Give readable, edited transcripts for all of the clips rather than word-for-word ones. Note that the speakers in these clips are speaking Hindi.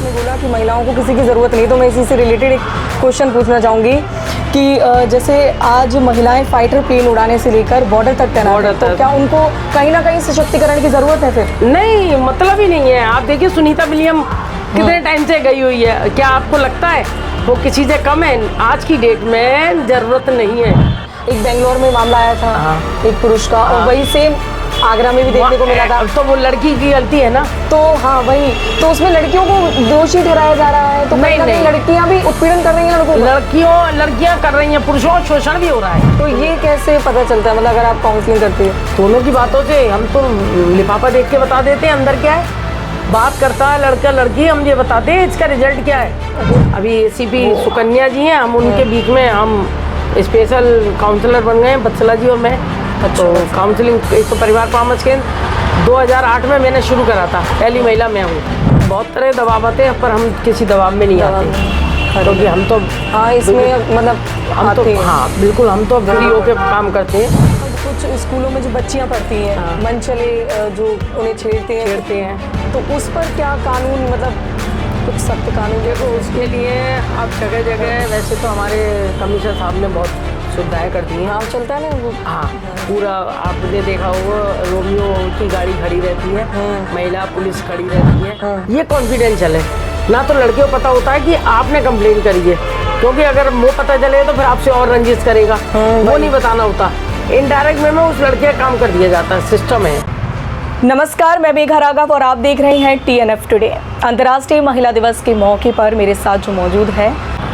आपने बोला कि महिलाओं को किसी की ज़रूरत नहीं, तो मैं इसी से रिलेटेड एक क्वेश्चन पूछना चाहूँगी कि जैसे आज महिलाएं फाइटर प्लेन उड़ाने से लेकर बॉर्डर तक तैनात हैं, तो क्या उनको कहीं ना कहीं सशक्तिकरण की ज़रूरत है फिर? नहीं, मतलब ही नहीं है। आप देखिए सुनीता विलियम कितने टाइम से गई हुई है, क्या आपको लगता है वो किसी से कम है? आज की डेट में ज़रूरत नहीं है। एक बेंगलोर में मामला आया था एक पुरुष का, और वही सेम आगरा में भी देखने को मिला था। तो वो लड़की की गलती है ना। तो हाँ वही, तो उसमें लड़कियों को दोषी ठहराया जा रहा है, तो कहीं ना कहीं लड़कियां भी उत्पीड़न कर रही हैं लड़कों को। लड़कियां कर रही हैं, पुरुषों का शोषण भी हो रहा है। तो ये कैसे पता चलता है, मतलब अगर आप काउंसलिंग करती है? दोनों की बातों से हम तो लिफाफा देख के बता देते हैं अंदर क्या है। बात करता है लड़का लड़की, हम ये बताते हैं इसका रिजल्ट क्या है। अभी एसीपी सुकन्या जी हैं, हम उनके बीच में हम स्पेशल काउंसलर बन गए हैं, बत्सला जी और मैं। तो काउंसलिंग एक तो परिवार परामर्श केंद्र 2008 में मैंने शुरू करा था, पहली महिला मैं हूँ। बहुत तरह दबाव आते हैं पर हम किसी दबाव में नहीं आते, क्योंकि हम तो हाँ इसमें मतलब हम तो हाँ बिल्कुल हम तो फ्री होकर काम करते हैं। कुछ स्कूलों में जो बच्चियां पढ़ती हैं, मन चले जो उन्हें छेड़ते हैं, तो उस पर क्या कानून, मतलब कुछ सख्त कानून? देखो उसके लिए अब जगह जगह वैसे तो हमारे कमिश्नर साहब ने बहुत सुविधाएं कर दी हैं। हाँ चलता है ना वो। हाँ पूरा आपने देखा होगा, रोमियो की गाड़ी खड़ी रहती है, महिला पुलिस खड़ी रहती है। ये कॉन्फिडेंशियल है ना, तो लड़कियों को पता होता है कि आपने कंप्लेन करी है, क्योंकि अगर वो पता चले तो फिर आपसे और रंजिश करेगा। वो नहीं बताना होता, इनडायरेक्ट में उस लड़के का काम कर दिया जाता है, सिस्टम है। नमस्कार, मैं मेघा राघव और आप देख रहे हैं TNF टुडे। अंतर्राष्ट्रीय महिला दिवस के मौके पर मेरे साथ जो मौजूद है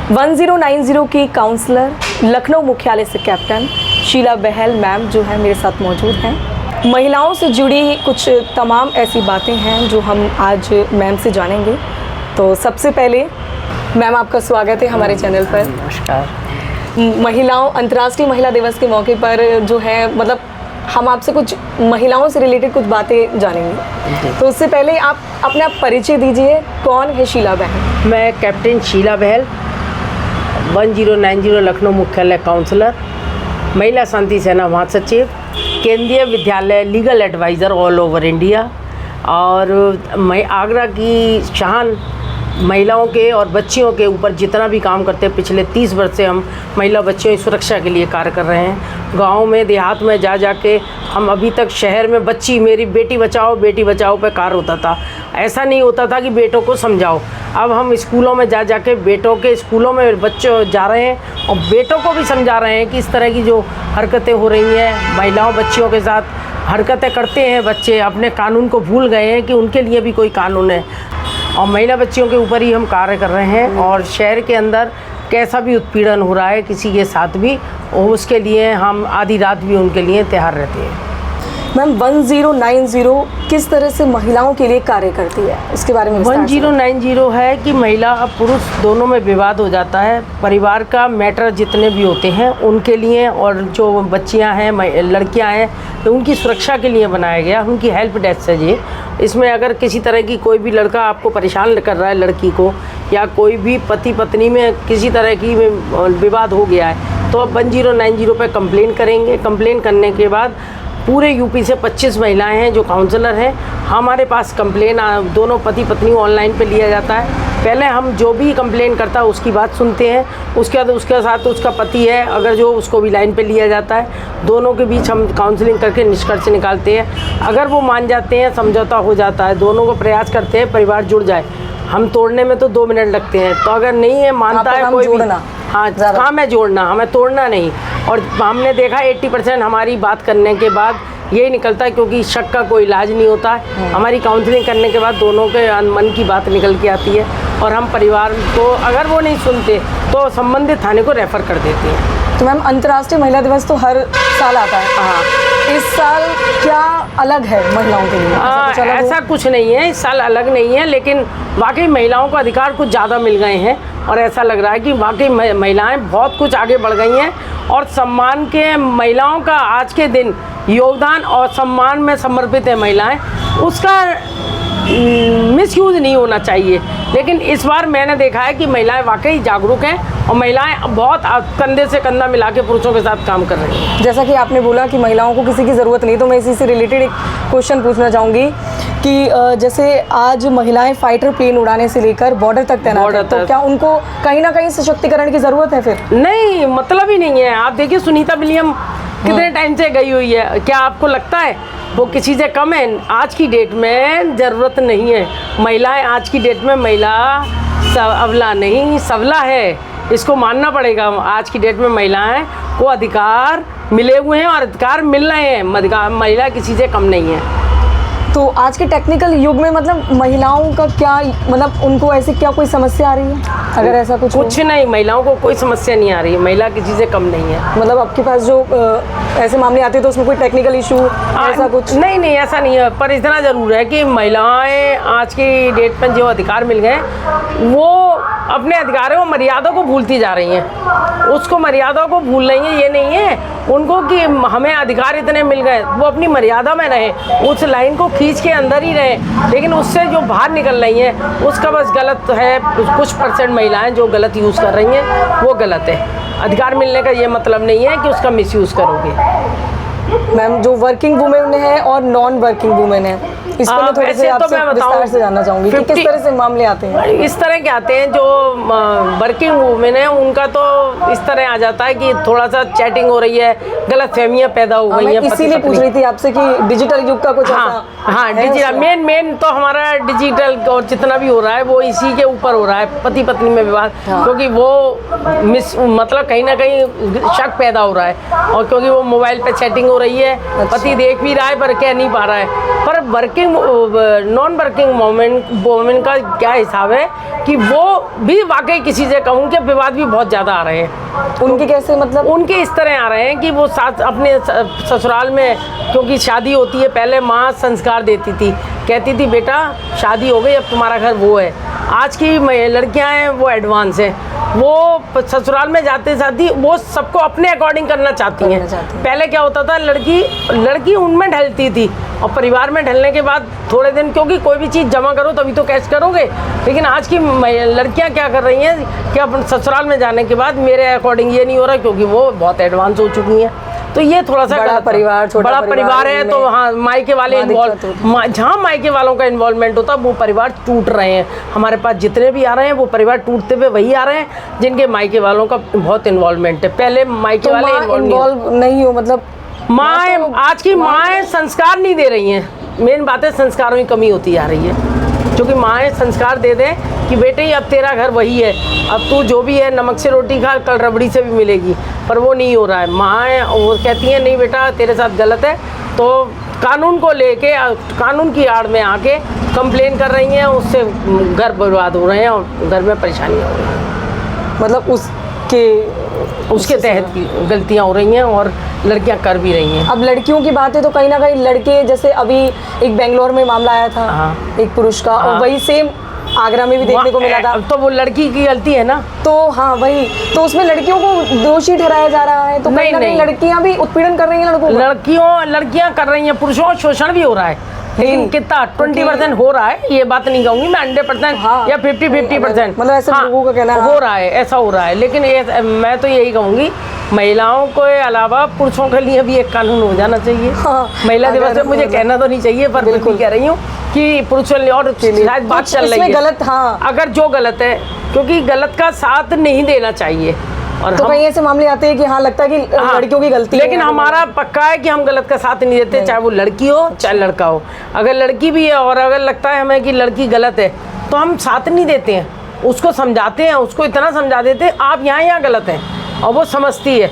1090 की काउंसलर, लखनऊ मुख्यालय से कैप्टन शीला बहल मैम जो है मेरे साथ मौजूद हैं। महिलाओं से जुड़ी कुछ तमाम ऐसी बातें हैं जो हम आज मैम से जानेंगे। तो सबसे पहले मैम आपका स्वागत है हमारे चैनल पर। नमस्कार। महिलाओं अंतर्राष्ट्रीय महिला दिवस के मौके पर जो है, मतलब हम आपसे कुछ महिलाओं से रिलेटेड कुछ बातें जानेंगे। तो उससे पहले आप अपना परिचय दीजिए, कौन है शीला बहल? मैं कैप्टन शीला बहल, 1090 लखनऊ मुख्यालय काउंसलर, महिला शांति सेना महासचिव, Kendriya Vidyalaya legal adviser all over India, और मैं आगरा की शान महिलाओं के और बच्चियों के ऊपर जितना भी काम करते हैं, पिछले 30 वर्ष से हम महिला बच्चियों की सुरक्षा के लिए कार्य कर रहे हैं। गांव में देहात में जा के हम अभी तक शहर में बच्ची मेरी बेटी बचाओ पे कार्य होता था। ऐसा नहीं होता था कि बेटों को समझाओ, अब हम स्कूलों में जा के बेटों के स्कूलों में बच्चे जा रहे हैं और बेटों को भी समझा रहे हैं कि इस तरह की जो हरकतें हो रही हैं, महिलाओं बच्चियों के साथ हरकतें करते हैं बच्चे, अपने कानून को भूल गए हैं कि उनके लिए भी कोई कानून है, और महिला बच्चियों के ऊपर ही हम कार्य कर रहे हैं। और शहर के अंदर कैसा भी उत्पीड़न हो रहा है किसी के साथ भी, उसके लिए हम आधी रात भी उनके लिए तैयार रहते हैं। मैम 1090 किस तरह से महिलाओं के लिए कार्य करती है, उसके बारे में विस्तार से? 1090 है कि महिला और पुरुष दोनों में विवाद हो जाता है, परिवार का मैटर जितने भी होते हैं उनके लिए, और जो बच्चियां हैं लड़कियां हैं तो उनकी सुरक्षा के लिए बनाया गया, उनकी हेल्प डेस्क है ये। इसमें अगर किसी तरह की कोई भी लड़का आपको परेशान कर रहा है लड़की को, या कोई भी पति पत्नी में किसी तरह की विवाद हो गया है, तो आप 1090 पे कंप्लेन करेंगे। कंप्लेन करने के बाद पूरे यूपी से 25 महिलाएं हैं जो काउंसलर हैं, हमारे पास कंप्लेन दोनों पति पत्नी ऑनलाइन पे लिया जाता है। पहले हम जो भी कंप्लेन करता है उसकी बात सुनते हैं, उसके बाद उसके साथ उसका पति है अगर जो, उसको भी लाइन पे लिया जाता है। दोनों के बीच हम काउंसलिंग करके निष्कर्ष निकालते हैं। अगर वो मान जाते हैं, समझौता हो जाता है, दोनों को प्रयास करते हैं परिवार जुड़ जाए। हम तोड़ने में तो 2 मिनट लगते हैं, तो अगर नहीं है मानता है कोई भी, हाँ काम है जोड़ना, हमें तोड़ना नहीं। और हमने देखा 80% हमारी बात करने के बाद यही निकलता है, क्योंकि शक का कोई इलाज नहीं होता है। हमारी काउंसलिंग करने के बाद दोनों के मन की बात निकल के आती है, और हम परिवार को अगर वो नहीं सुनते तो संबंधित थाने को रेफ़र कर देते हैं। तो मैम अंतर्राष्ट्रीय महिला दिवस तो हर साल आता है, हाँ इस साल क्या अलग है महिलाओं के लिए? ऐसा कुछ नहीं है, इस साल अलग नहीं है, लेकिन वाकई महिलाओं को अधिकार कुछ ज़्यादा मिल गए हैं, और ऐसा लग रहा है कि वाकई महिलाएं बहुत कुछ आगे बढ़ गई हैं, और सम्मान के महिलाओं का आज के दिन योगदान और सम्मान में समर्पित है महिलाएं, उसका मिसयूज़ नहीं होना चाहिए। लेकिन इस बार मैंने देखा है कि महिलाएं वाकई जागरूक हैं और महिलाएं बहुत कंधे से कंधा मिला के पुरुषों के साथ काम कर रही हैं। जैसा कि आपने बोला कि महिलाओं को किसी की ज़रूरत नहीं, तो मैं इसी से रिलेटेड एक क्वेश्चन पूछना चाहूँगी कि जैसे आज महिलाएं फाइटर प्लेन उड़ाने से लेकर बॉर्डर तक तैनात हैं, तो क्या उनको कहीं ना कहीं सशक्तिकरण की ज़रूरत है फिर? नहीं, मतलब ही नहीं है। आप देखिए सुनीता विलियम कितने टाइम से गई हुई है, क्या आपको लगता है वो किसी से कम है? आज की डेट में ज़रूरत नहीं है। महिलाएं आज की डेट में महिला अबला नहीं सबला है, इसको मानना पड़ेगा। आज की डेट में महिलाएं को अधिकार मिले हुए हैं और अधिकार मिल रहे हैं। महिला किसी से कम नहीं है। तो आज के टेक्निकल युग में मतलब महिलाओं का क्या, मतलब उनको ऐसी क्या कोई समस्या आ रही है? अगर ऐसा कुछ नहीं, महिलाओं को कोई समस्या नहीं आ रही है। महिला किसी से कम नहीं है। मतलब आपके पास जो ऐसे मामले आते हैं तो उसमें कोई टेक्निकल इशू ऐसा कुछ? नहीं, ऐसा नहीं है। पर इतना ज़रूर है कि महिलाएं आज की डेट में जो अधिकार मिल गए वो अपने अधिकारों और मर्यादा को भूलती जा रही हैं। उसको मर्यादा को भूल रही हैं, ये नहीं है उनको कि हमें अधिकार इतने मिल गए। वो अपनी मर्यादा में रहें, उस लाइन को खींच के अंदर ही रहें, लेकिन उससे जो बाहर निकल रही हैं उसका बस गलत है। कुछ परसेंट महिलाएं जो गलत यूज़ कर रही हैं वो गलत है। अधिकार मिलने का ये मतलब नहीं है कि उसका मिसयूज़ करोगे। मैम, जो वर्किंग वुमेन है और नॉन वर्किंग वुमेन है, इस पर मैं थोड़ी सी आपसे विस्तार से जानना चाहूँगी कि किस तरह से मामले आते हैं। इस तरह के आते हैं जो वर्किंग वुमेन है उनका तो इस तरह आ जाता है कि थोड़ा सा चैटिंग हो रही है, गलतफहमियां पैदा हो गई हैं। इसीलिए पूछ रही थी आपसे कि डिजिटल युग का कुछ डिजिटल मेन तो हमारा डिजिटल और जितना भी हो रहा है वो इसी के ऊपर हो रहा है, पति पत्नी में विवाद। क्योंकि वो मतलब कहीं ना कहीं शक पैदा हो रहा है, और क्योंकि वो मोबाइल पे चैटिंग हो रही है, पति देख भी रहा है पर कह नहीं पा रहा है। पर नॉन वर्किंग वोमेन का क्या हिसाब है कि वो भी वाकई किसी से कहूँ कि विवाद भी बहुत ज़्यादा आ रहे हैं। उनके कैसे, मतलब उनके इस तरह आ रहे हैं कि वो साथ अपने ससुराल में, क्योंकि शादी होती है, पहले माँ संस्कार देती थी, कहती थी बेटा शादी हो गई अब तुम्हारा घर वो है। आज की लड़कियां हैं वो एडवांस हैं, वो ससुराल में जाते साथ ही वो सबको अपने अकॉर्डिंग करना चाहती हैं। पहले क्या होता था, लड़की उनमें ढलती थी और परिवार में ढलने के बाद थोड़े दिन, क्योंकि कोई भी चीज़ जमा करो तभी तो कैश करोगे। लेकिन आज की लड़कियां क्या कर रही हैं कि अपन ससुराल में जाने के बाद मेरे अकॉर्डिंग ये नहीं हो रहा, क्योंकि वो बहुत एडवांस हो चुकी हैं। तो ये थोड़ा सा बड़ा परिवार है तो हाँ मायके वाले जहाँ मायके वालों का इन्वॉल्वमेंट होता है वो परिवार टूट रहे हैं। हमारे पास जितने भी आ रहे हैं वो परिवार टूटते हुए वही आ रहे हैं जिनके मायके वालों का बहुत इन्वॉल्वमेंट है। पहले मायके वाले इन्वॉल्व नहीं हो, मतलब माँ आज की माँ संस्कार नहीं दे रही हैं। मेन बात है संस्कारों की कमी होती जा रही है, क्योंकि माँ संस्कार दे दें कि बेटे अब तेरा घर वही है, अब तू जो भी है नमक से रोटी खा, कल रबड़ी से भी मिलेगी। पर वो नहीं हो रहा है। माँ वो कहती हैं नहीं बेटा तेरे साथ गलत है, तो कानून को लेके कानून की आड़ में आके कंप्लेन कर रही हैं, उससे घर बर्बाद हो रहे हैं और घर में परेशानियाँ हो रही हैं। मतलब उसके तहत की गलतियाँ हो रही हैं और लड़कियां कर भी रही हैं। अब लड़कियों की बात है तो कहीं ना कहीं लड़के, जैसे अभी एक बेंगलोर में मामला आया था एक पुरुष का, और वही सेम आगरा में भी देखने को मिला था। तो वो लड़की की गलती है ना, तो हाँ वही तो उसमें लड़कियों को दोषी ठहराया जा रहा है। तो कहीं ना कहीं लड़कियां भी उत्पीड़न कर रही हैं लड़कों को। लड़कियां कर रही हैं, पुरुषों का शोषण भी हो रहा है, लेकिन कितना 20% हो रहा है ये बात नहीं कहूँगी मैं, 100% या 50-50%, मतलब ऐसे लोगों का कहना हो रहा है, ऐसा हो रहा है। लेकिन मैं तो यही कहूँगी महिलाओं के अलावा पुरुषों के लिए भी एक कानून हो जाना चाहिए। महिला दिवस में मुझे कहना तो नहीं चाहिए, पर बिल्कुल कह रही हूँ कि पुरुषों और शायद बात चल रही है गलत, अगर जो गलत है, क्योंकि गलत का साथ नहीं देना चाहिए। और तो कहीं ऐसे मामले आते हैं कि हाँ लगता है कि लड़कियों की गलती है, लेकिन हमारा पक्का है कि हम गलत का साथ नहीं देते, चाहे वो लड़की हो चाहे लड़का हो। अगर लड़की भी है और अगर लगता है हमें कि लड़की गलत है तो हम साथ नहीं देते हैं, उसको समझाते हैं, उसको इतना समझा देते हैं आप यहाँ गलत हैं, और वो समझती है।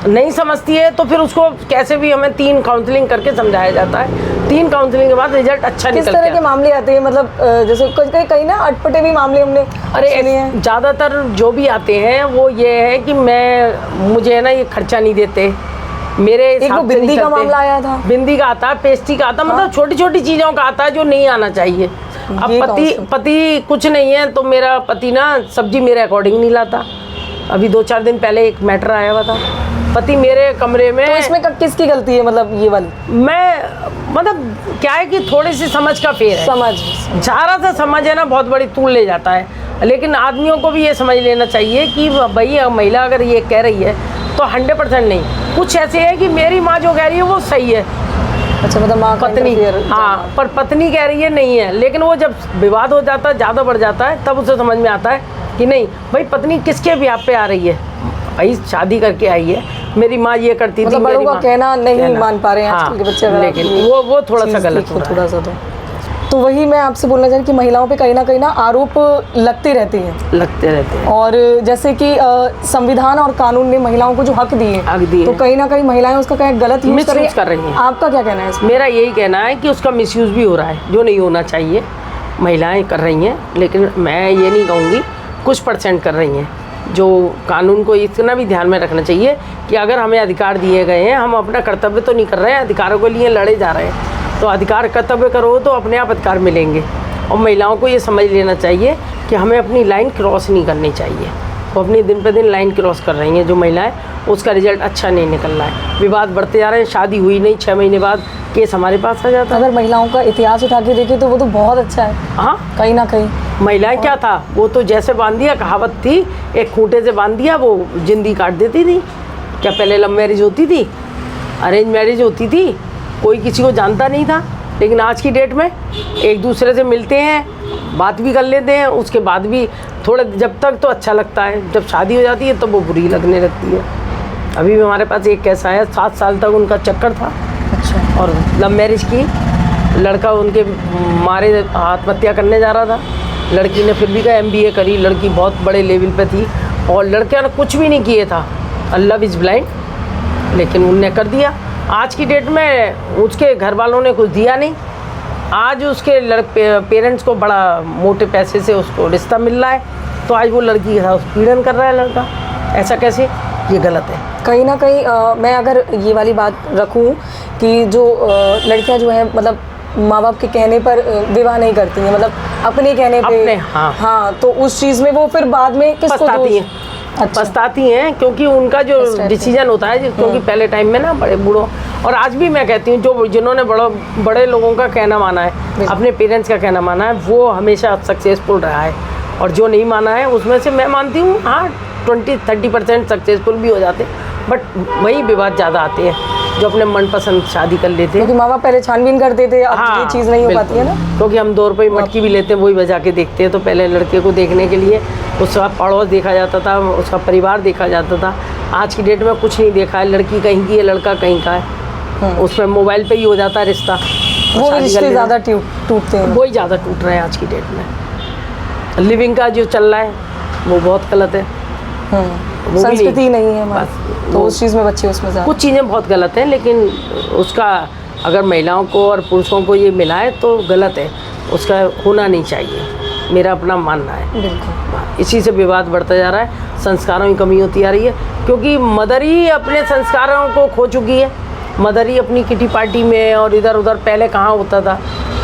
नहीं समझती है तो फिर उसको कैसे भी हमें 3 काउंसलिंग करके समझाया जाता है। 3 काउंसलिंग के बाद रिजल्ट अच्छा निकलता है। किस तरह के मामले आते हैं, मतलब जैसे कहीं ना अटपटे भी मामले हमने ज़्यादातर जो भी आते हैं वो ये है कि मुझे ना ये खर्चा नहीं देते, मेरे एक बिंदी का मामला आया था, बिंदी का आता है, पेस्ट्री का आता है, मतलब छोटी छोटी चीज़ों का आता है जो नहीं आना चाहिए। अब पति कुछ नहीं है तो मेरा पति ना सब्जी मेरे अकॉर्डिंग नहीं लाता। अभी 2-4 दिन पहले एक मैटर आया हुआ था, पति मेरे कमरे में। तो इसमें किसकी गलती है, मतलब ये वाली? मतलब क्या है कि थोड़ी सी समझ का फेर है। समझ ज़रा सा समझ है ना, बहुत बड़ी तूल ले जाता है। लेकिन आदमियों को भी ये समझ लेना चाहिए कि भाई महिला अगर ये कह रही है तो 100% नहीं, कुछ ऐसे है कि मेरी माँ जो कह रही है वो सही है। अच्छा, मतलब माँ का पत्नी, हाँ, पर पत्नी कह रही है नहीं है। लेकिन वो जब विवाद हो जाता है, ज़्यादा बढ़ जाता है, तब उसे समझ में आता है कि नहीं भाई, पत्नी किसके ब्याह पे आ रही है, भाई शादी करके आई है, मेरी माँ ये करती थी। मतलब बड़ों का कहना नहीं मान पा रहे हैं आजकल के बच्चे। लेकिन वो थोड़ा सा गलत है, थोड़ा सा। तो वही मैं आपसे बोलना चाह रही कि महिलाओं पे कहीं ना आरोप लगते रहते हैं। और जैसे कि संविधान और कानून ने महिलाओं को जो हक दिए, तो कहीं ना कहीं महिलाएं उसका कहीं गलत यूज कर रही हैं। आपका क्या कहना है इसमें? मेरा यही कहना है कि उसका मिसयूज भी हो रहा है, जो नहीं होना चाहिए। महिलाएं कर रही हैं, लेकिन मैं ये नहीं कहूँगी, कुछ % कर रही हैं। जो कानून को इतना भी ध्यान में रखना चाहिए कि अगर हमें अधिकार दिए गए हैं, हम अपना कर्तव्य तो नहीं कर रहे हैं, अधिकारों के लिए लड़े जा रहे हैं। तो अधिकार कर्तव्य करो तो अपने आप अधिकार मिलेंगे। और महिलाओं को ये समझ लेना चाहिए कि हमें अपनी लाइन क्रॉस नहीं करनी चाहिए। वो अपनी दिन पे दिन लाइन क्रॉस कर रही हैं जो महिलाएं, उसका रिजल्ट अच्छा नहीं निकल रहा है। विवाद बढ़ते जा रहे हैं, शादी हुई नहीं, 6 महीने बाद केस हमारे पास आ जाता है। अगर महिलाओं का इतिहास उठा के देखें तो वो तो बहुत अच्छा है। हाँ, कहीं ना कहीं महिलाएं क्या था, वो तो जैसे बांध दिया, कहावत थी, एक खूंटे से बांध दिया वो जिंदगी काट देती थी। क्या पहले लव मैरिज होती थी, अरेंज मैरिज होती थी, कोई किसी को जानता नहीं था। लेकिन आज की डेट में एक दूसरे से मिलते हैं, बात भी कर लेते हैं, उसके बाद भी थोड़े जब तक तो अच्छा लगता है, जब शादी हो जाती है तो वो बुरी लगने लगती है। अभी भी हमारे पास एक केस आया, 7 साल तक उनका चक्कर था। अच्छा। और लव मैरिज की, लड़का उनके मारे आत्महत्या करने जा रहा था। लड़की ने फिर भी कहा MBA करी, लड़की बहुत बड़े लेवल पे थी, और लड़के ने कुछ भी नहीं किए था, लव इज़ ब्लाइंड, लेकिन उनने कर दिया। आज की डेट में उसके घर वालों ने कुछ दिया नहीं, आज उसके पेरेंट्स को बड़ा मोटे पैसे से उसको रिश्ता मिल रहा है, तो आज वो लड़की के साथ पीड़न कर रहा है लड़का। ऐसा कैसे? ये गलत है। कहीं ना कहीं मैं अगर ये वाली बात रखूं कि जो लड़कियां जो है, मतलब माँ बाप के कहने पर विवाह नहीं करती हैं, मतलब अपने कहने पे, हाँ, तो उस चीज़ में वो फिर बाद में किसको पछताती हैं। अच्छा। पछताती हैं, क्योंकि उनका जो डिसीजन होता है, क्योंकि पहले टाइम में ना बड़े बूढ़ों, और आज भी मैं कहती हूँ जो जिन्होंने बड़े लोगों का कहना माना है, अपने पेरेंट्स का कहना माना है, वो हमेशा सक्सेसफुल रहा है। और जो नहीं माना है उसमें से मैं मानती हूँ हाँ 20-30% सक्सेसफुल भी हो जाते, बट वही विवाद ज़्यादा आते हैं जो अपने मनपसंद शादी कर लेते हैं। क्योंकि माँ बाप पहले छानबीन करते थे, अब ये चीज़ नहीं हो पाती है ना। क्योंकि हम 2 रुपये मटकी भी लेते हैं, वही बजा के देखते हैं। तो पहले लड़के को देखने के लिए उसका पड़ोस देखा जाता था, उसका परिवार देखा जाता था। आज की डेट में कुछ नहीं देखा है, लड़की कहीं की है, लड़का कहीं का है, उसमें मोबाइल पे ही हो जाता है रिश्ता। वो रिश्ते ज़्यादा टूटते हैं, वही ज़्यादा टूट रहे हैं आज की डेट में। लिविंग का जो चल रहा है वो बहुत गलत है, संस्कृति नहीं है बस, तो उस चीज़ में बच्चे उसमें कुछ चीज़ें बहुत गलत हैं। लेकिन उसका अगर महिलाओं को और पुरुषों को ये मिला है तो गलत है, उसका होना नहीं चाहिए, मेरा अपना मानना है। बिल्कुल। इसी से विवाद बढ़ता जा रहा है, संस्कारों की कमी होती आ रही है, क्योंकि मदर ही अपने संस्कारों को खो चुकी है। मदर ही अपनी किटी पार्टी में और इधर उधर, पहले कहाँ होता था,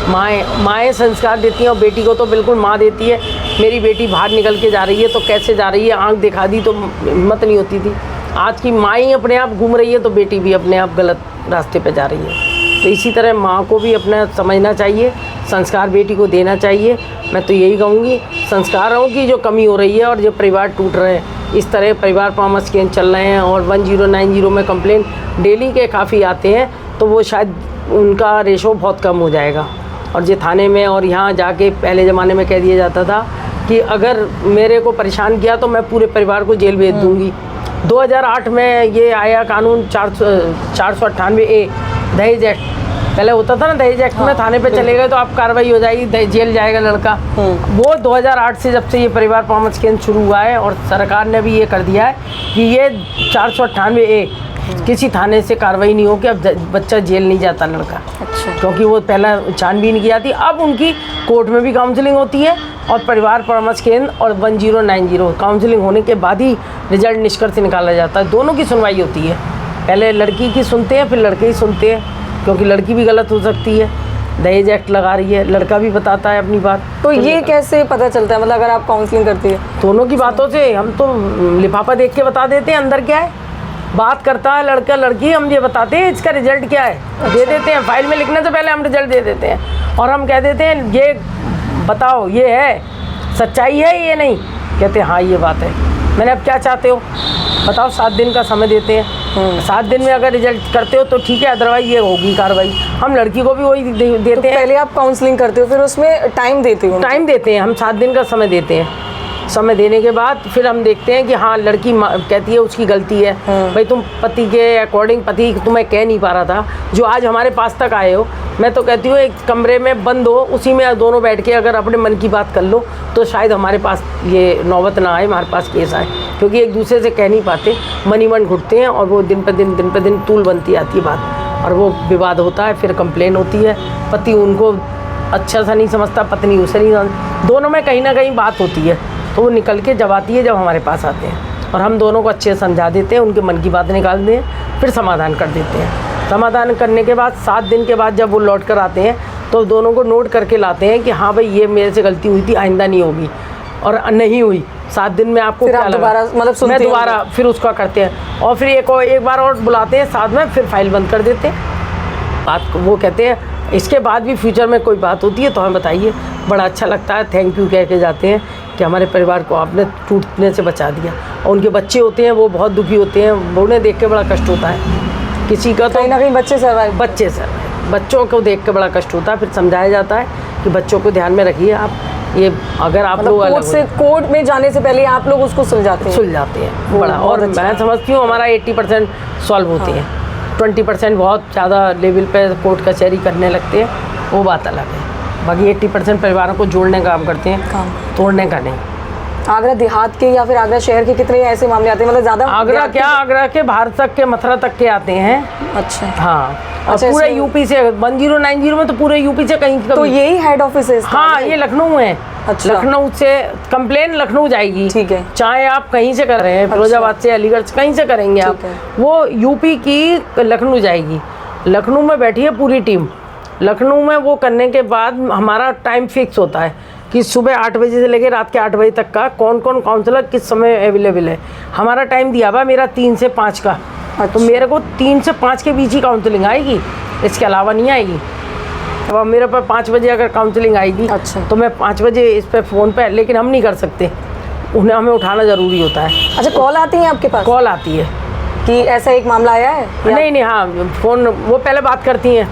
माएँ संस्कार देती हैं, और बेटी को तो बिल्कुल माँ देती है। मेरी बेटी बाहर निकल के जा रही है तो कैसे जा रही है, आंख दिखा दी तो हिम्मत नहीं होती थी। आज की माँ ही अपने आप घूम रही है तो बेटी भी अपने आप गलत रास्ते पे जा रही है। तो इसी तरह माँ को भी अपना समझना चाहिए, संस्कार बेटी को देना चाहिए। मैं तो यही कहूँगी, संस्कारों की जो कमी हो रही है और जो परिवार टूट रहे हैं, इस तरह परिवार परामर्श केंद्र चल रहे हैं और 1090 में कंप्लेंट डेली के काफ़ी आते हैं, तो वो शायद उनका रेशो बहुत कम हो जाएगा। और जो थाने में और यहाँ जाके पहले ज़माने में कह दिया जाता था कि अगर मेरे को परेशान किया तो मैं पूरे परिवार को जेल भेज दूँगी। 2008 में ये आया कानून 498A दहेज एक्ट, पहले होता था ना दहेज एक्ट में थाने पे चले गए तो आप कार्रवाई हो जाएगी, जेल जाएगा लड़का। वो 2008 से जब से ये परिवार परामर्श केंद्र शुरू हुआ है और सरकार ने भी ये कर दिया है कि ये 498A किसी थाने से कार्रवाई नहीं हो कि अब बच्चा जेल नहीं जाता लड़का। अच्छा। क्योंकि वो पहला छानबीन की जाती, अब उनकी कोर्ट में भी काउंसलिंग होती है और परिवार परामर्श केंद्र और 1090 काउंसलिंग होने के बाद ही रिजल्ट निष्कर्ष निकाला जाता है। दोनों की सुनवाई होती है, पहले लड़की की सुनते हैं फिर लड़के ही सुनते हैं, क्योंकि लड़की भी गलत हो सकती है, दहेज एक्ट लगा रही है, लड़का भी बताता है अपनी बात। तो ये कैसे पता चलता है, मतलब अगर आप काउंसलिंग करती है? दोनों की बातों से हम तो लिफाफा देख के बता देते हैं अंदर क्या है। बात करता है लड़का लड़की, हम ये बताते हैं इसका रिजल्ट क्या है, दे देते हैं फाइल में लिखने से पहले हम रिजल्ट दे देते हैं और हम कह देते हैं ये बताओ ये है सच्चाई है ये नहीं, कहते हैं हाँ ये बात है। मैंने अब क्या चाहते हो बताओ, 7 दिन का समय देते हैं, 7 दिन में अगर रिजल्ट करते हो तो ठीक है, अदरवाइज ये होगी कार्रवाई। हम लड़की को भी वही देते हैं। पहले आप काउंसलिंग करते हो, फिर उसमें टाइम देते हो? टाइम देते हैं हम, 7 दिन का समय देते हैं। समय देने के बाद फिर हम देखते हैं कि हाँ लड़की कहती है उसकी गलती है, भाई तुम पति के अकॉर्डिंग, पति तुम्हें कह नहीं पा रहा था, जो आज हमारे पास तक आए हो, मैं तो कहती हूँ एक कमरे में बंद हो, उसी में दोनों बैठ के अगर अपने मन की बात कर लो तो शायद हमारे पास ये नौबत ना आए, हमारे पास केस आए, क्योंकि एक दूसरे से कह नहीं पाते, मन ही मन घुटते हैं और वो दिन पे दिन तूल बनती आती है बात और वो विवाद होता है, फिर कंप्लेन होती है, पति उनको अच्छा सा नहीं समझता, पत्नी उसे नहीं समझती, दोनों में कहीं ना कहीं बात होती है, तो वो निकल के जब आती है, जब हमारे पास आते हैं और हम दोनों को अच्छे से समझा देते हैं, उनके मन की बात निकालते हैं, फिर समाधान कर देते हैं। समाधान करने के बाद 7 दिन के बाद जब वो लौट कर आते हैं तो दोनों को नोट करके लाते हैं कि हाँ भाई ये मेरे से गलती हुई थी, आइंदा नहीं होगी, और नहीं हुई 7 दिन में आपको क्या लगा, मतलब मैं दोबारा फिर उसका करते हैं और फिर एक बार और बुलाते हैं साथ में, फिर फाइल बंद कर देते हैं। बात वो कहते हैं इसके बाद भी फ्यूचर में कोई बात होती है तो हमें बताइए, बड़ा अच्छा लगता है, थैंक यू कह के जाते हैं कि हमारे परिवार को आपने टूटने से बचा दिया। और उनके बच्चे होते हैं वो बहुत दुखी होते हैं, उन्हें देख के बड़ा कष्ट होता है, किसी का तो कहीं ना कहीं बच्चे बच्चों को देख के बड़ा कष्ट होता है। फिर समझाया जाता है कि बच्चों को ध्यान में रखिए आप, ये अगर आप लोग कोर्ट में जाने से पहले आप लोग उसको सुलझाते हैं बड़ा, और मैं समझती हूँ हमारा 80% सॉल्व होते हैं, 20% बहुत ज़्यादा लेवल पे कोर्ट कचहरी करने लगते हैं, वो बात अलग है। बाकी 80% परिवारों को जोड़ने का काम करते हैं, तोड़ने का नहीं। आगरा देहात के या फिर आगरा शहर के कितने ऐसे मामले आते हैं, मतलब ज़्यादा? आगरा के बाहर तक के, मथुरा तक के आते हैं। अच्छा हाँ, और पूरे यूपी से 1090 में तो पूरे यूपी से कहीं तो यही हेड ऑफिस है? हाँ, ये लखनऊ है। अच्छा। लखनऊ से कंप्लेन लखनऊ जाएगी, ठीक है, चाहे आप कहीं से कर रहे हैं, फिरोजाबाद से, अलीगढ़ से, कहीं से करेंगे आप, वो यूपी की लखनऊ जाएगी। लखनऊ में बैठी है पूरी टीम। लखनऊ में वो करने के बाद हमारा टाइम फिक्स होता है कि सुबह 8 बजे से लेकर रात के 8 बजे तक का कौन कौन काउंसलर किस समय अवेलेबल है। हमारा टाइम दिया हुआ मेरा 3 से 5 का। अच्छा। तो मेरे को 3 से 5 के बीच ही काउंसलिंग आएगी, इसके अलावा नहीं आएगी। अब मेरे पर 5 बजे अगर काउंसलिंग आएगी, अच्छा, तो मैं 5 बजे इस पर फ़ोन पे, लेकिन हम नहीं कर सकते, उन्हें हमें उठाना ज़रूरी होता है। अच्छा, कॉल आती है आपके पास? कॉल आती है कि ऐसा एक मामला आया है? नहीं, हाँ, फ़ोन वो पहले बात करती हैं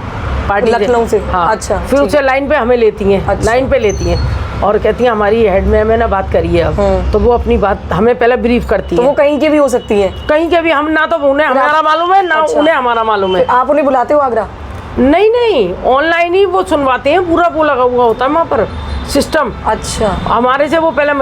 पार्टी लखनऊ से। हाँ, अच्छा, फिर उसे लाइन पे हमें लेती हैं। अच्छा। लाइन पे लेती हैं और कहती हैं हमारी हेड मैम ने बात करी है अब, तो वो अपनी बात हमें पहले ब्रीफ करती है। तो वो कहीं के भी हो सकती है? कहीं के भी, हम ना तो उन्हें हमारा मालूम है, ना उन्हें हमारा मालूम है। आप उन्हें बुलाते हो आगरा? नहीं, ऑनलाइन ही वो सुनवाते हैं, पूरा वो लगा हुआ होता है वहाँ पर सिस्टम। अच्छा। हमारे से वो पहले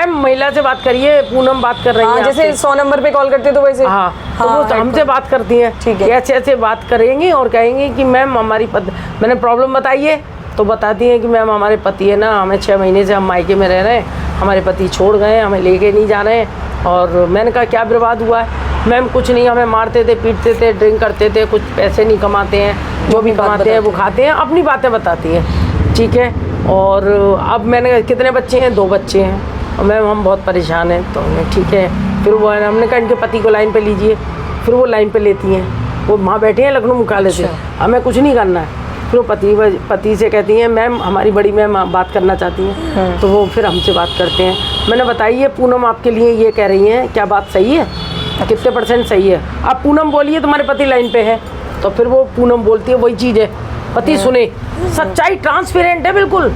महिला से बात करिए, पूनम बात कर रही है, जैसे 100 नंबर पे कॉल करते तो वैसे। हाँ, तो वो हमसे बात करती हैं, ठीक है, ऐसे बात करेंगी और कहेंगी कि मैम हमारी मैंने प्रॉब्लम बताई है, तो बताती हैं कि मैम हमारे पति है ना, हमें 6 महीने से हम मायके में रह रहे हैं, हमारे पति छोड़ गए, हमें लेके नहीं जा रहे हैं। और मैंने कहा क्या बर्बाद हुआ है? मैम कुछ नहीं, हमें मारते थे, पीटते थे, ड्रिंक करते थे, कुछ पैसे नहीं कमाते हैं, जो भी कमाते हैं वो खाते हैं, अपनी बातें बताती हैं, ठीक है। और अब मैंने कहा कितने बच्चे हैं? 2 बच्चे हैं और मैम हम बहुत परेशान हैं। तो ठीक है, फिर वो हमने कहा इनके पति को लाइन पे लीजिए, फिर वो लाइन पे लेती हैं, वो वहाँ बैठे हैं लखनऊ मुख्यालय से, हमें कुछ नहीं करना है। फिर वो पति से कहती हैं मैम हमारी बड़ी मैम बात करना चाहती हैं, तो वो फिर हमसे बात करते हैं। मैंने बताई है पूनम आपके लिए ये कह रही हैं, क्या बात सही है, कितने % सही है? आप पूनम बोलिए तुम्हारे पति लाइन पे है, तो फिर वो पूनम बोलती है वही चीज़ है, पति सुने, सच्चाई ट्रांसपेरेंट है बिल्कुल।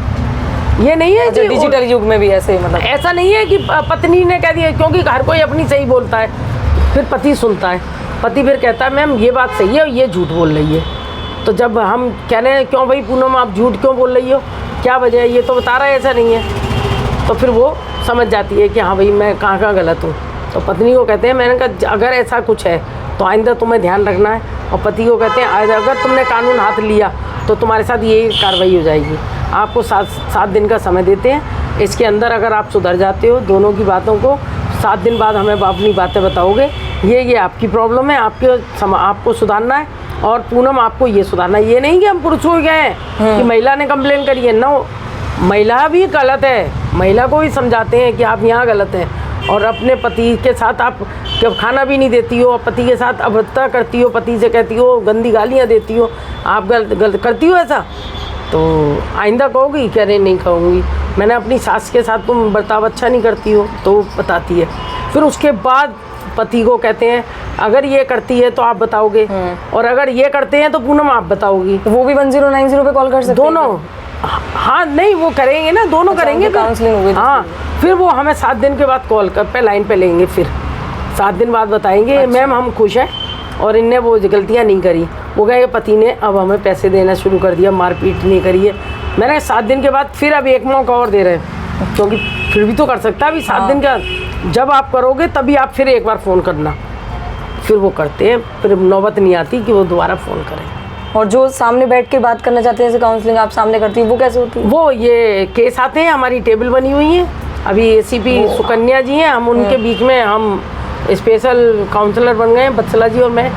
ये नहीं है कि डिजिटल युग में भी ऐसे, मतलब ऐसा नहीं है कि पत्नी ने कह दिया, क्योंकि हर कोई अपनी सही बोलता है, फिर पति सुनता है, पति फिर कहता है मैम ये बात सही है और ये झूठ बोल रही है। तो जब हम कह रहे हैं क्यों भाई पूनम आप झूठ क्यों बोल रही हो, क्या वजह है, ये तो बता रहा है ऐसा नहीं है, तो फिर वो समझ जाती है कि हाँ भाई मैं कहाँ गलत हूँ। तो पत्नी को कहते हैं, मैंने कहा अगर ऐसा कुछ है तो आइंदा तुम्हें ध्यान रखना है, और पति को कहते हैं अगर तुमने कानून हाथ लिया तो तुम्हारे साथ ये कार्रवाई हो जाएगी। आपको 7 दिन का समय देते हैं, इसके अंदर अगर आप सुधर जाते हो दोनों की बातों को, 7 दिन बाद हमें अपनी बातें बताओगे, ये आपकी प्रॉब्लम है, आपको सुधारना है, और पूनम आपको ये सुधारना है। ये नहीं कि हम पुरुष हो गए हैं कि महिला ने कंप्लेन करी है, नो, महिला भी गलत है, महिला को भी समझाते हैं कि आप यहाँ गलत हैं, और अपने पति के साथ आप जब खाना भी नहीं देती हो, पति के साथ अभद्रता करती हो, पति से कहती हो, गंदी गालियाँ देती हो, आप गलत करती हो ऐसा, तो आइंदा कहोगी? कह रहे नहीं कहूँगी। मैंने अपनी सास के साथ तुम बर्ताव अच्छा नहीं करती हो, तो बताती है। फिर उसके बाद पति को कहते हैं अगर ये करती है तो आप बताओगे, और अगर ये करते हैं तो पूनम आप बताओगी। वो भी 1090 पे कॉल कर सकते हैं? दोनों, हाँ नहीं वो करेंगे ना, दोनों करेंगे। काउंसलिंग होगी? हाँ, फिर वो हमें 7 दिन के बाद कॉल कर पे लाइन पे लेंगे, फिर 7 दिन बाद बताएंगे मैम हम खुश हैं और इनने वो गलतियाँ नहीं करी। वो कहे पति ने अब हमें पैसे देना शुरू कर दिया, मारपीट नहीं करी है। मैंने 7 दिन के बाद फिर अब एक मौका और दे रहे हैं, क्योंकि फिर भी तो कर सकता है। अभी 7 दिन का जब आप करोगे तभी आप फिर एक बार फ़ोन करना, फिर वो करते हैं। फिर नौबत नहीं आती कि वो दोबारा फ़ोन करें। और जो सामने बैठ के बात करना चाहते हैं, जैसे काउंसलिंग आप सामने करती है, वो कैसे होती है? वो ये केस आते हैं, हमारी टेबल बनी हुई है। अभी ACP सुकन्या जी हैं, हम उनके बीच में हम स्पेशल काउंसलर बन गए हैं, बत्सला जी और मैं।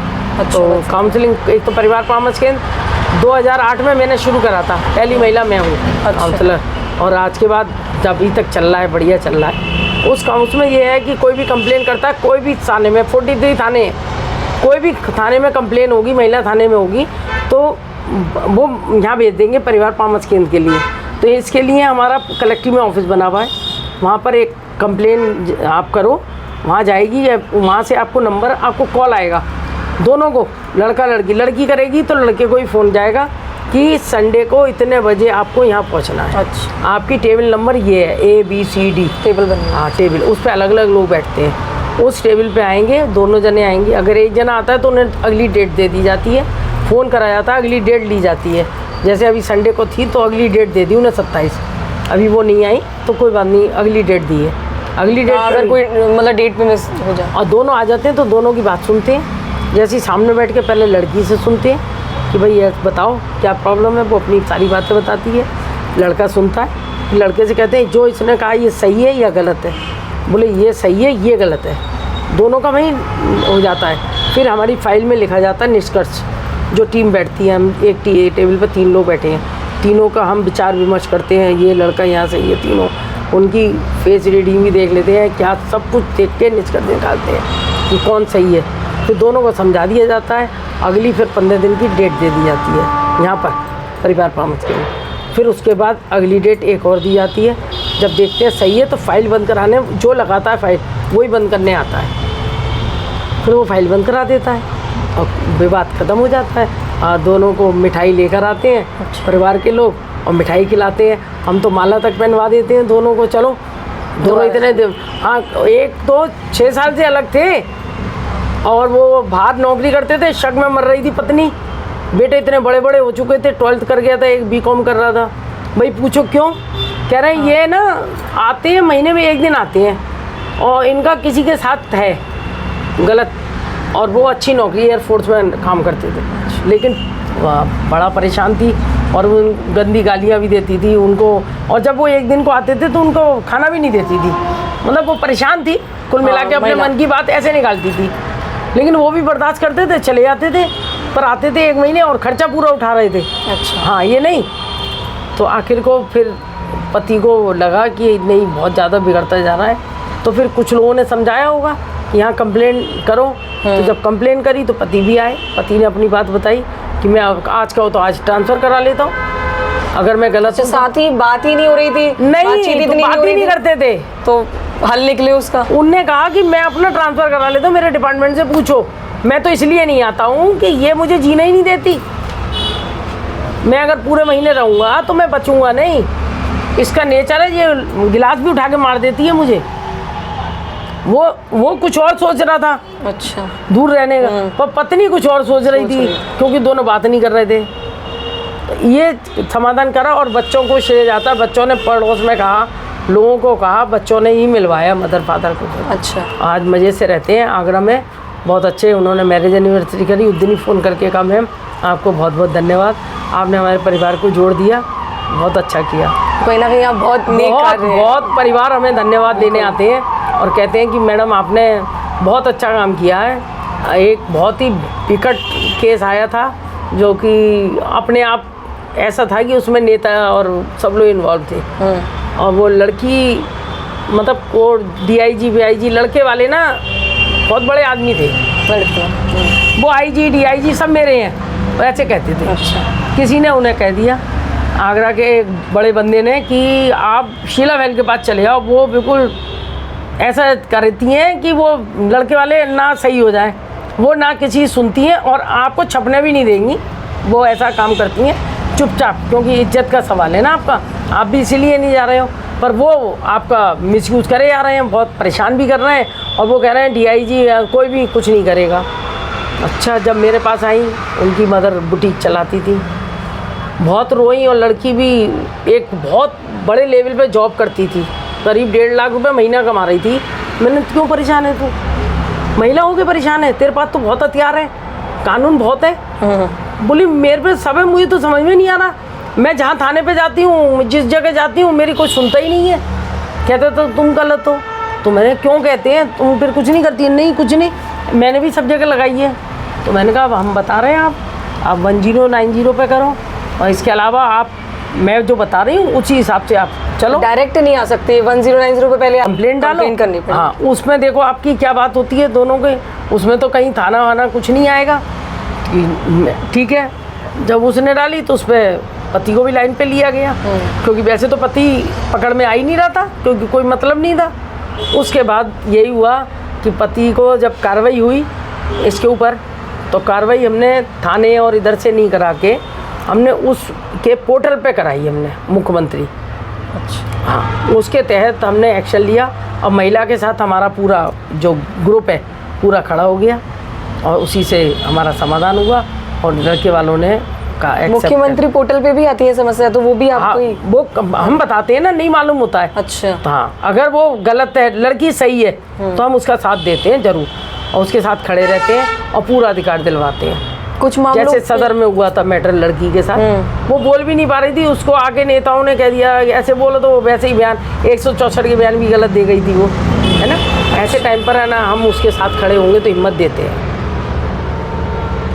तो काउंसलिंग एक तो परिवार परामर्श केंद्र 2008 में मैंने शुरू करा था, पहली महिला मैं हूँ काउंसलर। और आज के बाद जब अभी तक चल रहा है, बढ़िया चल रहा है। उस काउंसिल में ये है कि कोई भी कंप्लेन करता है, कोई भी थाने में 43 थाने हैं, कोई भी थाने में कंप्लेन होगी, महिला थाने में होगी, तो वो यहाँ भेज देंगे परिवार परामर्श केंद्र के लिए। तो इसके लिए हमारा कलेक्टिव में ऑफिस बना हुआ है, वहाँ पर एक कंप्लेन आप करो, वहाँ जाएगी, वहाँ से आपको नंबर, आपको कॉल आएगा, दोनों को, लड़का लड़की, लड़की करेगी तो लड़के को ही फ़ोन जाएगा कि संडे को इतने बजे आपको यहाँ पहुँचना है। अच्छा, आपकी टेबल नंबर ये है ABCD टेबल बनी है। हाँ टेबल, उस पर अलग अलग लोग बैठते हैं। उस टेबल पे आएंगे, दोनों जने आएंगे। अगर एक जना आता है तो उन्हें अगली डेट दे दी जाती है, फ़ोन करा जाता है, अगली डेट ली जाती है। जैसे अभी संडे को थी तो अगली डेट दे दी उन्हें 27, अभी वो नहीं आई तो कोई बात नहीं, अगली डेट दी है। अगली डेट अगर कोई मतलब डेट पे मिस हो जाए और दोनों आ जाते हैं तो दोनों की बात सुनते हैं। जैसे सामने बैठ के पहले लड़की से सुनते हैं कि भाई ये बताओ क्या प्रॉब्लम है, वो अपनी सारी बातें बताती है, लड़का सुनता है। लड़के से कहते हैं जो इसने कहा ये सही है या गलत है, बोले ये सही है ये गलत है, दोनों का वहीं हो जाता है। फिर हमारी फाइल में लिखा जाता है निष्कर्ष, जो टीम बैठती है, हम एक टेबल पर 3 लोग बैठे हैं, तीनों का हम विचार विमर्श करते हैं, ये लड़का यहाँ सही है, तीनों उनकी फेस रीडिंग भी देख लेते हैं, क्या सब कुछ देख के निष्कर्ष निकालते हैं कि कौन सही है। फिर दोनों को समझा दिया जाता है, अगली फिर 15 दिन की डेट दे दी जाती है यहाँ पर परिवार परामर्श के लिए। फिर उसके बाद अगली डेट एक और दी जाती है, जब देखते हैं सही है तो फाइल बंद कराने, जो लगाता है फाइल वही बंद करने आता है, फिर वो फाइल बंद करा देता है और विवाद ख़त्म हो जाता है। दोनों को मिठाई लेकर आते हैं परिवार के लोग और मिठाई खिलाते हैं, हम तो माला तक पहनवा देते हैं दोनों को। चलो दोनों इतने हाँ, एक तो 6 साल से अलग थे और वो बाहर नौकरी करते थे, शक में मर रही थी पत्नी, बेटे इतने बड़े बड़े हो चुके थे, 12th कर गया था, एक BCom कर रहा था। भाई पूछो क्यों, कह रहे हैं ये ना आते हैं महीने में 1 दिन आते हैं और इनका किसी के साथ है गलत, और वो अच्छी नौकरी एयरफोर्स में काम करते थे, लेकिन बड़ा परेशान थी और वो गंदी गालियाँ भी देती थी उनको। और जब वो 1 दिन को आते थे तो उनको खाना भी नहीं देती थी, मतलब वो परेशान थी, कुल मिला के अपने मन की बात ऐसे निकालती थी। लेकिन वो भी बर्दाश्त करते थे, चले जाते थे, पर आते थे 1 महीने और खर्चा पूरा उठा रहे थे। अच्छा, हाँ ये नहीं, तो आखिर को फिर पति को लगा कि नहीं बहुत ज़्यादा बिगड़ता जा रहा है, तो फिर कुछ लोगों ने समझाया होगा यहाँ कंप्लेन करो। तो जब कंप्लेन करी तो पति भी आए, पति ने अपनी बात बताई कि मैं आज का हो तो आज ट्रांसफ़र करा लेता हूँ, अगर मैं गलत हूँ। साथ ही बात ही नहीं हो रही थी, नहीं बातचीत तो बात ही नहीं करते थे, तो हल निकले उसका। उनने कहा कि मैं अपना ट्रांसफ़र करा लेता हूँ, मेरे डिपार्टमेंट से पूछो, मैं तो इसलिए नहीं आता हूँ कि ये मुझे जीना ही नहीं देती, मैं अगर पूरे महीने रहूँगा तो मैं बचूँगा नहीं, इसका नेचर है, ये गिलास भी उठा के मार देती है मुझे। वो कुछ और सोच रहा था, अच्छा, दूर रहने का, पर पत्नी कुछ और सोच रही थी, क्योंकि दोनों बात नहीं कर रहे थे। तो ये समाधान करा और बच्चों को श्रेय जाता, बच्चों ने पड़ोस में कहा, लोगों को कहा, बच्चों ने ही मिलवाया मदर फादर को। अच्छा, आज मज़े से रहते हैं आगरा में, बहुत अच्छे। उन्होंने मैरिज एनिवर्सरी करी, उस दिन ही फ़ोन करके कहा मैम आपको बहुत बहुत धन्यवाद, आपने हमारे परिवार को जोड़ दिया, बहुत अच्छा किया। कहीं ना कहीं आप बहुत नेक कर रहे हैं। बहुत परिवार हमें धन्यवाद देने आते हैं और कहते हैं कि मैडम आपने बहुत अच्छा काम किया है। एक बहुत ही विकट केस आया था जो कि अपने आप ऐसा था कि उसमें नेता और सब लोग इन्वॉल्व थे, और वो लड़की मतलब वो DIG VIG लड़के वाले ना बहुत बड़े आदमी थे, लड़के। वो IG DIG सब मेरे हैं, वो ऐसे कहते थे। अच्छा। किसी ने उन्हें कह दिया आगरा के एक बड़े बंदे ने कि आप शीला बहन के पास चले जाओ, वो बिल्कुल ऐसा करती हैं कि वो लड़के वाले ना सही हो जाए, वो ना किसी सुनती हैं और आपको छपने भी नहीं देंगी, वो ऐसा काम करती हैं चुपचाप, क्योंकि इज्जत का सवाल है ना आपका, आप भी इसीलिए नहीं जा रहे हो, पर वो आपका मिसयूज़ करे जा रहे हैं, बहुत परेशान भी कर रहे हैं और वो कह रहे हैं DIG कोई भी कुछ नहीं करेगा। अच्छा, जब मेरे पास आई, उनकी मदर बुटीक चलाती थी, बहुत रोई और लड़की भी एक बहुत बड़े लेवल पे जॉब करती थी, करीब 1.5 लाख रुपए महीना कमा रही थी। मैंने क्यों परेशान है तू, महिला हो के परेशान है, तेरे पास तो बहुत हथियार है, कानून बहुत है। बोली मेरे पे सब है, मुझे तो समझ में नहीं आ रहा, मैं जहाँ थाने पे जाती हूँ, जिस जगह जाती हूँ, मेरी कोई सुनता ही नहीं है, कहते तो तुम गलत हो। तो मैंने क्यों कहते हैं, तुम फिर कुछ नहीं करती है? नहीं कुछ नहीं, मैंने भी सब जगह लगाई है। तो मैंने कहा हम बता रहे हैं, आप 1090 पे करो, और इसके अलावा आप मैं जो बता रही हूँ उसी हिसाब से आप चलो। डायरेक्ट नहीं आ सकते, 1090 पे पहले कंप्लेंट डालो, कंप्लेंट करनी पड़ेगी। हाँ, उसमें देखो आपकी क्या बात होती है दोनों के, उसमें तो कहीं थाना वाना कुछ नहीं आएगा। ठीक है, जब उसने डाली तो उस पर पति को भी लाइन पे लिया गया, क्योंकि वैसे तो पति पकड़ में आ ही नहीं रहा था, क्योंकि कोई मतलब नहीं था। उसके बाद यही हुआ कि पति को जब कार्रवाई हुई इसके ऊपर, तो कार्रवाई हमने थाने और इधर से नहीं करा के हमने उसके पोर्टल पे कराई, हमने मुख्यमंत्री। अच्छा। हाँ, उसके तहत हमने एक्शन लिया और महिला के साथ हमारा पूरा जो ग्रुप है पूरा खड़ा हो गया और उसी से हमारा समाधान हुआ और लड़के वालों ने का मुख्यमंत्री पोर्टल पे भी आती है समस्या, तो वो भी आपको ही वो हम बताते हैं ना, नहीं मालूम होता है। अच्छा। हाँ, अगर वो गलत है, लड़की सही है तो हम उसका साथ देते हैं जरूर, और उसके साथ खड़े रहते हैं और पूरा अधिकार दिलवाते हैं। कुछ मामलों जैसे सदर में हुआ था मैटर लड़की के साथ, वो बोल भी नहीं पा रही थी, उसको आगे नेताओं ने कह दिया ऐसे बोलो, तो वो वैसे ही बयान 164 के बयान भी गलत दे गई थी वो, है ना। ऐसे टाइम पर है ना, हम उसके साथ खड़े होंगे तो हिम्मत देते हैं,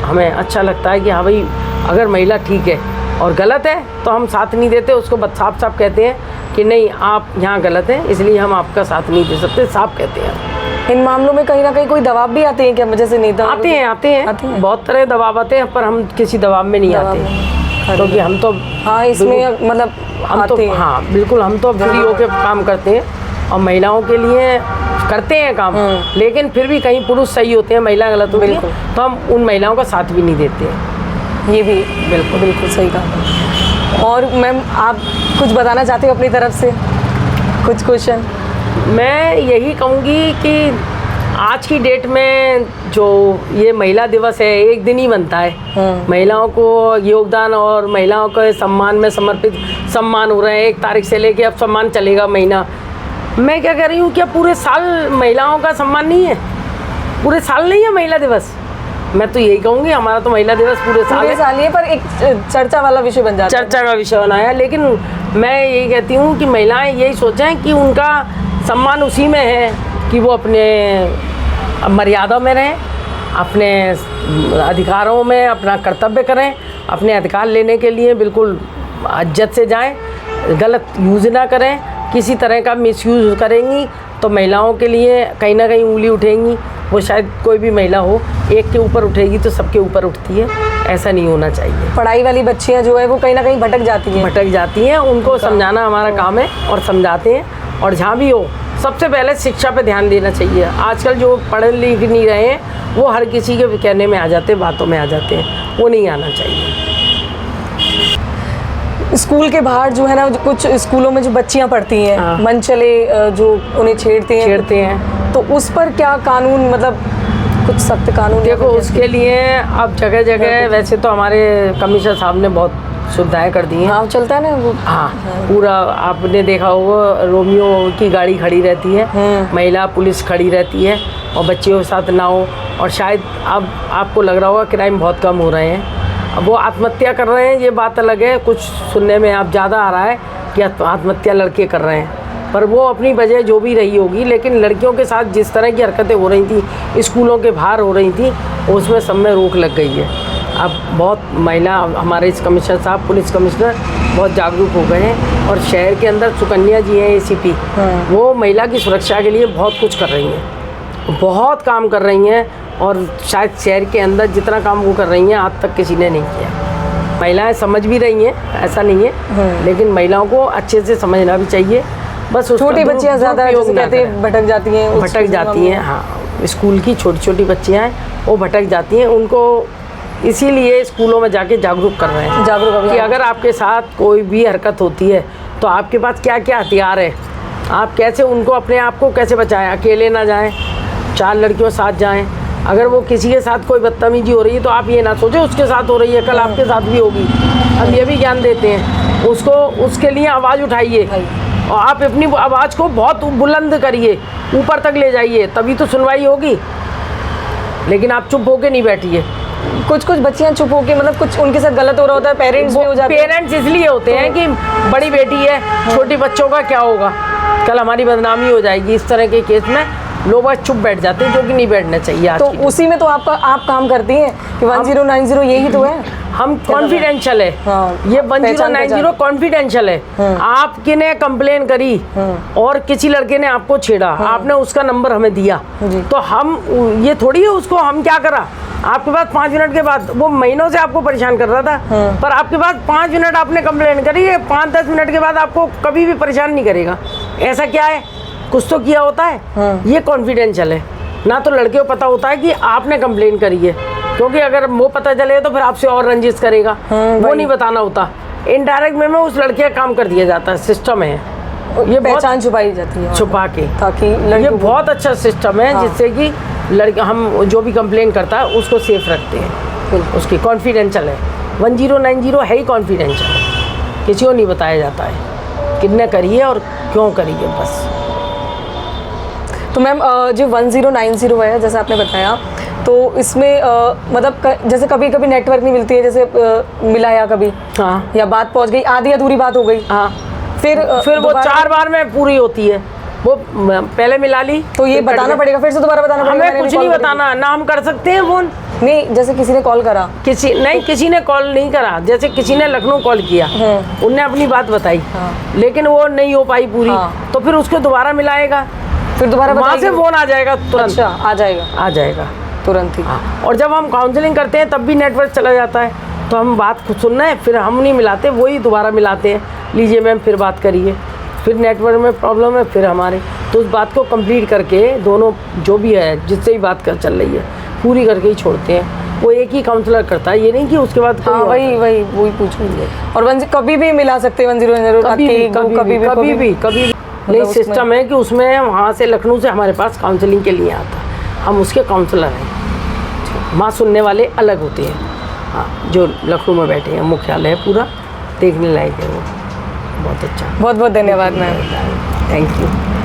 हमें अच्छा लगता है कि हाँ भाई, अगर महिला ठीक है और गलत है तो हम साथ नहीं देते, उसको साफ साफ कहते हैं कि नहीं आप यहाँ गलत हैं, इसलिए हम आपका साथ नहीं दे सकते, साफ कहते हैं। इन मामलों में कहीं ना कहीं कोई दबाव भी आते हैं क्या, जैसे नेता आते हैं, बहुत तरह दबाव आते हैं, पर हम किसी दबाव में नहीं आते, क्योंकि हम तो हाँ इसमें मतलब हम तो हाँ बिल्कुल, हम तो फ्री होकर काम करते हैं और महिलाओं के लिए करते हैं काम, लेकिन फिर भी कहीं पुरुष सही होते हैं, महिला गलत होती है, तो हम उन महिलाओं का साथ भी नहीं देते हैं। ये भी बिल्कुल सही कहा। और मैम आप कुछ बताना चाहते हो अपनी तरफ से, कुछ क्वेश्चन? मैं यही कहूँगी कि आज की डेट में जो ये महिला दिवस है, एक दिन ही बनता है, महिलाओं को योगदान और महिलाओं के सम्मान में समर्पित सम्मान हो रहे हैं। 1 तारीख से लेके अब सम्मान चलेगा महीना। मैं क्या कह रही हूँ, क्या पूरे साल महिलाओं का सम्मान नहीं है? पूरे साल नहीं है महिला दिवस? मैं तो यही कहूँगी, हमारा तो महिला दिवस पूरे साल है, पर एक चर्चा वाला विषय बन जाता है, चर्चा का विषय बनाया। लेकिन मैं यही कहती हूँ कि महिलाएं यही सोचें कि उनका सम्मान उसी में है कि वो अपने मर्यादा में रहें, अपने अधिकारों में अपना कर्तव्य करें, अपने अधिकार लेने के लिए बिल्कुल इज्जत से जाएं, गलत यूज़ ना करें, किसी तरह का मिसयूज़ करेंगी तो महिलाओं के लिए कहीं ना कहीं उंगली उठेंगी। वो शायद कोई भी महिला हो, एक के ऊपर उठेगी तो सबके ऊपर उठती है, ऐसा नहीं होना चाहिए। पढ़ाई वाली बच्चियां जो है वो कहीं ना कहीं भटक जाती हैं, उनको समझाना हमारा काम है और समझाते हैं। और जहाँ भी हो, सबसे पहले शिक्षा पे ध्यान देना चाहिए। आजकल जो पढ़े लिख नहीं रहे हैं वो हर किसी के कहने में आ जाते हैं, बातों में आ जाते हैं, वो नहीं आना चाहिए। स्कूल के बाहर जो है ना, कुछ स्कूलों में जो बच्चियां पढ़ती हैं, मन चले जो उन्हें छेड़ते हैं, तो उस पर क्या कानून, मतलब कुछ सख्त कानून? देखो, उसके लिए अब जगह जगह वैसे तो हमारे कमिश्नर साहब ने बहुत सुविधाएं कर दी हैं। हाँ, चलता है ना वो। हाँ, पूरा आपने देखा होगा, रोमियो की गाड़ी खड़ी रहती है, महिला पुलिस खड़ी रहती है और बच्चियों के साथ ना हो। और शायद अब आपको लग रहा होगा क्राइम बहुत कम हो रहे हैं, अब वो आत्महत्या कर रहे हैं, ये बात अलग है। कुछ सुनने में अब ज़्यादा आ रहा है कि आत्महत्या लड़के कर रहे हैं, पर वो अपनी वजह जो भी रही होगी, लेकिन लड़कियों के साथ जिस तरह की हरकतें हो रही थी, स्कूलों के बाहर हो रही थी, उसमें सब में रोक लग गई है। अब बहुत महिला, हमारे इस कमिश्नर साहब, पुलिस कमिश्नर बहुत जागरूक हो गए हैं। और शहर के अंदर सुकन्या जी हैं ACP, वो महिला की सुरक्षा के लिए बहुत कुछ कर रही हैं, बहुत काम कर रही हैं। और शायद शहर के अंदर जितना काम वो कर रही हैं आज तक किसी ने नहीं किया। महिलाएं समझ भी रही हैं, ऐसा नहीं है, लेकिन महिलाओं को अच्छे से समझना भी चाहिए। बस छोटी बच्चियाँ ज़्यादा कहते हैं भटक जाती हैं, भटक जाती हैं। हाँ, स्कूल की छोटी छोटी बच्चियाँ हैं वो भटक जाती हैं, उनको इसीलिए स्कूलों में जाके जागरूक कर रहे हैं, जागरूक कि अगर आपके साथ कोई भी हरकत होती है तो आपके पास क्या क्या हथियार है, आप कैसे उनको, अपने आप को कैसे बचाएं। अकेले ना जाएं, 4 लड़कियों साथ जाएं। अगर वो किसी के साथ कोई बदतमीजी हो रही है तो आप ये ना सोचें उसके साथ हो रही है, कल आपके साथ भी होगी। हम ये भी ज्ञान देते हैं उसको, उसके लिए आवाज़ उठाइए और आप अपनी आवाज़ को बहुत बुलंद करिए, ऊपर तक ले जाइए, तभी तो सुनवाई होगी। लेकिन आप चुप होके नहीं बैठिए। कुछ बच्चियां चुप होके, मतलब कुछ उनके साथ गलत हो रहा होता है, पेरेंट्स भी हो जाते हैं। पेरेंट्स इसलिए होते हैं कि बड़ी बेटी है, छोटी बच्चों का क्या होगा, कल हमारी बदनामी हो जाएगी। इस तरह के केस में लोग बस चुप बैठ जाते हैं, जो कि नहीं बैठना चाहिए। आज तो उसी में तो आप काम करती हैं कि 1090 यही तो है। हम कॉन्फिडेंशियल है। ये 1090 कॉन्फिडेंशियल है। आपके ने कंप्लेन करी और किसी लड़के ने आपको छेड़ा, आपने उसका नंबर हमें दिया, तो हम ये थोड़ी है उसको हम क्या करा, आपके पास 5 मिनट के बाद, वो महीनों से आपको परेशान कर रहा था, पर आपके पास 5 मिनट आपने कंप्लेन करी है, 5-10 मिनट के बाद आपको कभी भी परेशान नहीं करेगा। ऐसा क्या है, कुछ तो किया होता है। ये कॉन्फिडेंशियल है ना, तो लड़के को पता होता है कि आपने कंप्लेन करी है, क्योंकि अगर वो पता चले तो फिर आपसे और रंजिश करेगा। वो नहीं बताना होता, इनडायरेक्ट में उस लड़के का काम कर दिया जाता है। सिस्टम है ये, पहचान छुपाई जाती है छुपा के, ताकि ये बहुत अच्छा सिस्टम है। जिससे कि लड़के, हम जो भी कंप्लेन करता है उसको सेफ रखते हैं, उसकी कॉन्फिडेंशियल है। 1090 है ही कॉन्फिडेंशियल, किसी को नहीं बताया जाता है कितने करी है और क्यों करी है, बस। तो मैम जो 1090 है, जैसे आपने बताया, तो इसमें मतलब जैसे कभी कभी नेटवर्क नहीं मिलती है, जैसे मिला या कभी, हाँ, या बात पहुंच गई, आधी अधूरी बात हो गई, हाँ, फिर वो 4 बार में पूरी होती है। वो पहले मिला ली तो ये बताना पड़ेगा, फिर से दोबारा बताना पड़ेगा। हमें कुछ नहीं बताना ना, हम कर सकते हैं फोन। नहीं, जैसे किसी ने कॉल करा, किसी ने कॉल नहीं करा, जैसे किसी ने लखनऊ कॉल किया, उनने अपनी बात बताई, लेकिन वो नहीं हो पाई पूरी, तो फिर उसको दोबारा मिलाएगा, फिर दोबारा वहाँ से फोन आ जाएगा तुरंत। अच्छा, आ जाएगा तुरंत ही। और जब हम काउंसलिंग करते हैं तब भी नेटवर्क चला जाता है, तो हम बात खुद सुनना है, फिर हम नहीं मिलाते, वही दोबारा मिलाते हैं, लीजिए मैम फिर बात करिए, फिर नेटवर्क में प्रॉब्लम है, फिर हमारे, तो उस बात को कंप्लीट करके दोनों जो भी है जिससे भी बात चल रही है पूरी करके ही छोड़ते हैं। वो एक ही काउंसलर करता है, ये नहीं कि उसके बाद वही पूछूंगी। और कभी भी मिला सकते हैं 1090, कभी भी नहीं, सिस्टम है कि उसमें वहाँ से लखनऊ से हमारे पास काउंसलिंग के लिए आता है, हम उसके काउंसलर हैं। वहाँ सुनने वाले अलग होते हैं, हाँ, जो लखनऊ में बैठे हैं, मुख्यालय है पूरा, देखने लायक है वो, बहुत अच्छा। बहुत बहुत धन्यवाद मैम, थैंक यू।